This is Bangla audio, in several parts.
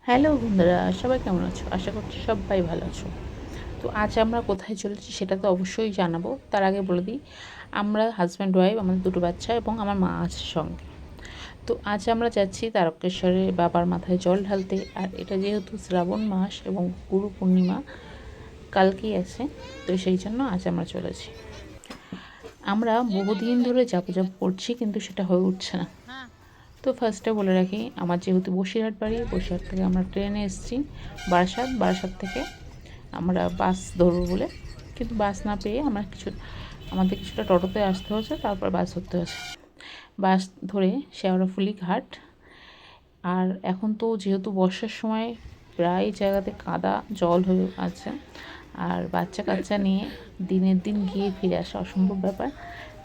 হ্যালো বন্ধুরা, সবাই কেমন আছো? আশা করছি সবাই ভালো আছো। তো আজ আমরা কোথায় চলেছি সেটা তো অবশ্যই জানাবো। তার আগে বলে দিই, আমরা হাজব্যান্ড ওয়াইফ, আমাদের দুটো বাচ্চা এবং আমার মা আছে সঙ্গে। তো আজ আমরা যাচ্ছি তারকেশ্বরে বাবার মাথায় জল ঢালতে। আর এটা যেহেতু শ্রাবণ মাস এবং গুরু পূর্ণিমা কালকেই আছে, তো সেই জন্য আজ আমরা চলেছি। আমরা বহুদিন ধরে যাবো করছি, কিন্তু সেটা হয়ে উঠছে না। তো ফার্স্টে বলে রাখি, আমার যেহেতু বসিরহাট বাড়ি, বসিরহাট থেকে আমরা ট্রেনে এসেছি বারাসাত। বারাসাত থেকে আমরা বাস ধরবো বলে, কিন্তু বাস না পেয়ে আমাদের কিছুটা টোটোতে আসতে হয়েছে, তারপর বাস ধরতে হয়েছে। বাস ধরে শেওড়াফুলি ঘাট। আর এখন তো যেহেতু বর্ষার সময় প্রায় জায়গাতে কাদা জল হয়ে আছে, আর বাচ্চা কাচ্চা নিয়ে দিনের দিন গিয়ে ফিরে আসা অসম্ভব ব্যাপার।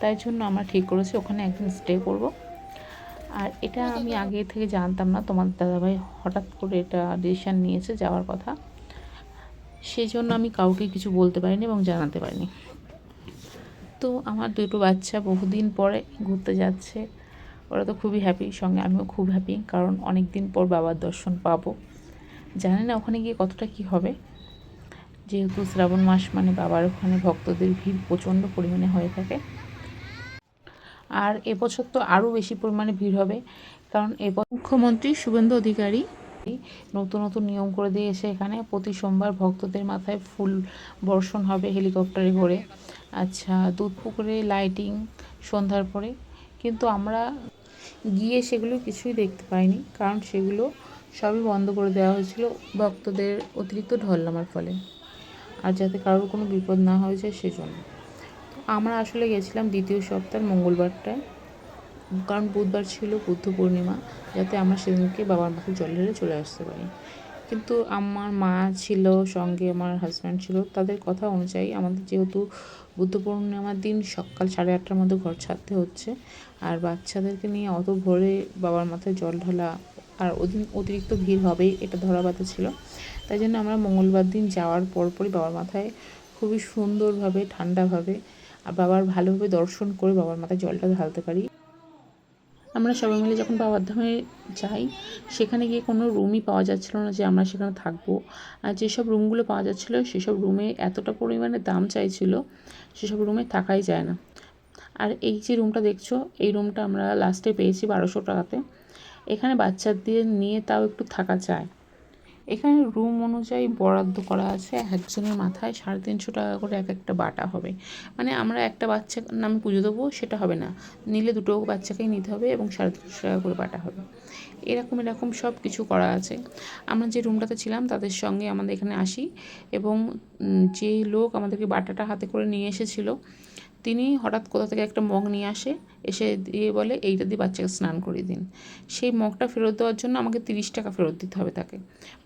তাই জন্য আমরা ঠিক করেছি ওখানে একদিন স্টে করব। আর এটা আমি আগে থেকে জানতাম না, তোমার দাদাভাই হঠাৎ করে এটা ডিসিশান নিয়েছে যাওয়ার কথা, সেই জন্য আমি কাউকে কিছু বলতে পারিনি এবং জানাতে পারিনি। তো আমার দুটো বাচ্চা বহুদিন পরে ঘুরতে যাচ্ছে, ওরা তো খুবই হ্যাপি, সঙ্গে আমিও খুব হ্যাপি, কারণ অনেক দিন পর বাবার দর্শন পাবো। জানি না ওখানে গিয়ে কতটা কী হবে, যেহেতু শ্রাবণ মাস মানে বাবার ওখানে ভক্তদের ভিড় প্রচণ্ড পরিমাণে হয়ে থাকে। আর এবছর তো আরও বেশি পরিমাণে ভিড় হবে, কারণ মুখ্যমন্ত্রী শুভেন্দু অধিকারী নতুন নতুন নিয়ম করে দিয়েছে। এখানে প্রতি সোমবার ভক্তদের মাথায় ফুল বর্ষণ হবে হেলিকপ্টারে করে। আচ্ছা, দুধ পুকুরে লাইটিং সন্ধ্যার পরে, কিন্তু আমরা গিয়ে সেগুলো কিছুই দেখতে পাইনি, কারণ সেগুলো সবই বন্ধ করে দেওয়া হয়েছিল ভক্তদের অতিরিক্ত ঢল নামার ফলে, আর যাতে কারোর কোনো বিপদ না হয়ে যায় সেজন্য। তো আমরা আসলে গেছিলাম দ্বিতীয় সপ্তাহের মঙ্গলবারটায়, কারণ বুধবার ছিল বুদ্ধ পূর্ণিমা, যাতে আমরা সেদিনকে বাবার মাথায় জল ঢেলে চলে আসতে পারি। কিন্তু আমার মা ছিল সঙ্গে, আমার হাজব্যান্ড ছিল, তাদের কথা অনুযায়ী আমাদের যেহেতু বুদ্ধ পূর্ণিমার দিন সকাল 8:30টার মধ্যে ঘর ছাড়তে হচ্ছে, আর বাচ্চাদেরকে নিয়ে অত ভোরে বাবার মাথায় জল ঢালা, আর ওদিন অতিরিক্ত ভিড় হবেই, এটা ধরা বাঁধা ছিল। তাই জন্য আমরা মঙ্গলবার দিন যাওয়ার পরপরই বাবার মাথায় খুবই সুন্দরভাবে ঠান্ডাভাবে আর বাবার ভালোভাবে দর্শন করে বাবার মাথায় জলটা ঢালতে পারি। আমরা সবাই মিলে যখন বাবার ধামে যাই, সেখানে গিয়ে কোনো রুমই পাওয়া যাচ্ছিল না যে আমরা সেখানে থাকবো। আর যেসব রুমগুলো পাওয়া যাচ্ছিলো সেসব রুমে এতটা পরিমাণে দাম চাইছিল, সেসব রুমে থাকাই যায় না। আর এই যে রুমটা দেখছো, এই রুমটা আমরা লাস্টে পেয়েছি 1200 টাকাতে। এখানে বাচ্চাদের নিয়ে তাও একটু থাকা যায়। এখানে রুম অনুযায়ী বরাদ্দ করা আছে, একজনের মাথায় 350 টাকা করে এক একটা বাটা হবে। মানে আমরা একটা বাচ্চার নামে পুজো দেবো সেটা হবে না, নিলে দুটো বাচ্চাকেই নিতে হবে এবং 350 টাকা করে বাটা হবে। এরকম সব কিছু করা আছে। আমরা যে রুমটাতে ছিলাম তাদের সঙ্গে আমাদের এখানে আসি, এবং যে লোক আমাদেরকে বাটাটা হাতে করে নিয়ে এসেছিলো, তিনি হঠাৎ কোথা থেকে একটা মগ নিয়ে আসে, এসে দিয়ে বলে এইটা দিয়ে বাচ্চাকে স্নান করিয়ে দিন। সেই মগটা ফেরত দেওয়ার জন্য আমাকে 30 টাকা ফেরত দিতে হবে তাকে।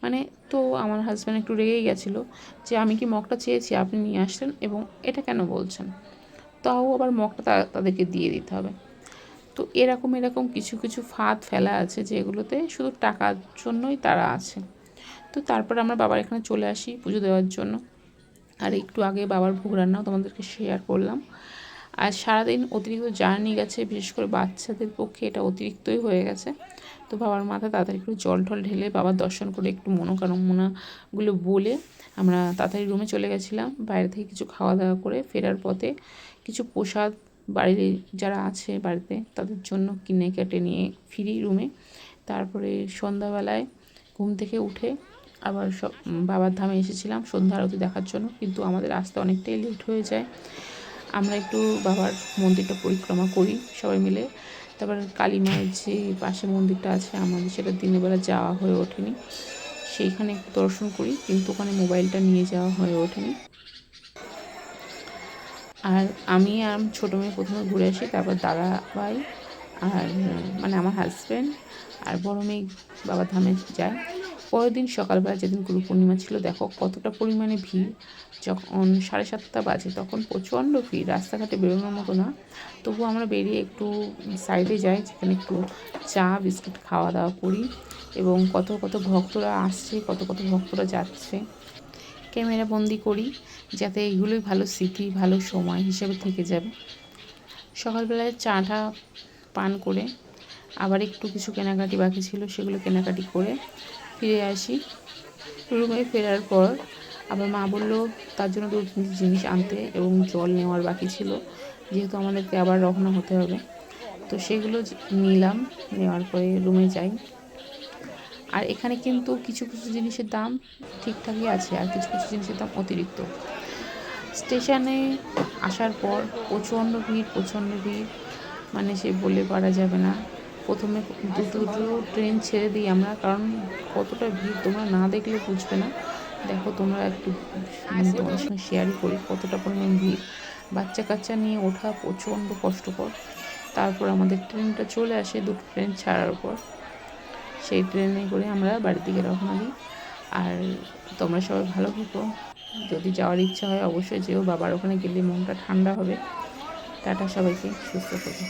মানে তো আমার হাজব্যান্ড একটু রেগেই গেছিলো যে আমি কি মগটা চেয়েছি, আপনি নিয়ে আসলেন এবং এটা কেন বলছেন। তাও আবার মগটা তাদেরকে দিয়ে দিতে হবে। তো এরকম কিছু ফাঁদ ফেলা আছে, যেগুলোতে শুধু টাকার জন্যই তারা আছে। তো তারপর আমরা বাবার এখানে চলে আসি পুজো দেওয়ার জন্য। আর একটু আগে বাবার ভোগ রান্নাও তোমাদেরকে শেয়ার করলাম। আর সারাদিন অতিরিক্ত জার্নি গেছে, বিশেষ করে বাচ্চাদের পক্ষে এটা অতিরিক্তই হয়ে গেছে। তো বাবার মাথায় তাড়াতাড়ি একটু জল ঢল ঢেলে বাবার দর্শন করে একটু মনোকামনাগুলো বলে আমরা তাড়াতাড়ি রুমে চলে গেছিলাম। বাইরে থেকে কিছু খাওয়া দাওয়া করে ফেরার পথে কিছু প্রসাদ বাড়ির যারা আছে বাড়িতে তাদের জন্য কিনে কেটে নিয়ে ফিরি রুমে। তারপরে সন্ধ্যাবেলায় ঘুম থেকে উঠে আবার বাবার ধামে এসেছিলাম সন্ধ্যা আরতি দেখার জন্য, কিন্তু আমাদের আসতে অনেকটাই লেট হয়ে যায়। আমরা একটু বাবার মন্দিরটা পরিক্রমা করি সবাই মিলে। তারপর কালী মায়ের যে পাশে মন্দিরটা আছে, আমাদের সেটা দিনের বেলা যাওয়া হয়ে ওঠেনি, সেইখানে একটু দর্শন করি, কিন্তু ওখানে মোবাইলটা নিয়ে যাওয়া হয়ে ওঠেনি। আর আমি আর ছোটো মেয়ে প্রথমে ঘুরে আসি, তারপর দাদা ভাই আর মানে আমার হাজব্যান্ড আর বড় মেয়ে বাবার ধামে যায়। পরের দিন সকালবেলা যেদিন গুরু পূর্ণিমা ছিল, দেখো কতটা পরিমাণে ভিড়। যখন 7:30 বাজে তখন প্রচণ্ড ভিড়, রাস্তাঘাটে বেরোনোর মতো না। তবুও আমরা বেরিয়ে একটু সাইডে যাই, যেখানে একটু চা বিস্কুট খাওয়া দাওয়া করি, এবং কত ভক্তরা আসছে, কত ভক্তরা যাচ্ছে ক্যামেরা বন্দি করি, যাতে এগুলোই ভালো স্মৃতি ভালো সময় হিসেবে থেকে যাবে। সকালবেলায় চাটা পান করে আবার একটু কিছু কেনাকাটি বাকি ছিল, সেগুলো কেনাকাটি করে ফিরে আসি। রুমে ফেরার পর আবার মা বললো তার জন্য 2-3 জিনিস আনতে এবং জল নেওয়ার বাকি ছিল, যেহেতু আমাদেরকে আবার রওনা হতে হবে। তো সেগুলো নিলাম, নেওয়ার পরে রুমে যাই। আর এখানে কিন্তু কিছু কিছু জিনিসের দাম ঠিকঠাকই আছে, আর কিছু কিছু জিনিসের দাম অতিরিক্ত। স্টেশনে আসার পর প্রচণ্ড ভিড়, মানে সে বলে পারা যাবে না। প্রথমে দুটো ট্রেন ছেড়ে দিই আমরা, কারণ কতটা ভিড় তোমরা না দেখলে বুঝবে না। দেখো তোমরা একটু, তোমাদের সঙ্গে শেয়ারই করি কতটা পরিমাণ ভিড়। বাচ্চা কাচ্চা নিয়ে ওঠা প্রচণ্ড কষ্টকর। তারপর আমাদের ট্রেনটা চলে আসে, দুটো ট্রেন ছাড়ার পর সেই ট্রেনে করে আমরা বাড়ির দিকে রওনা দিই। আর তোমরা সবাই ভালো থেকো, যদি যাওয়ার ইচ্ছা হয় অবশ্যই যেও, বাবার ওখানে গেলে মনটা ঠান্ডা হবে। টাটা সবাইকে, সুস্থ থেকো।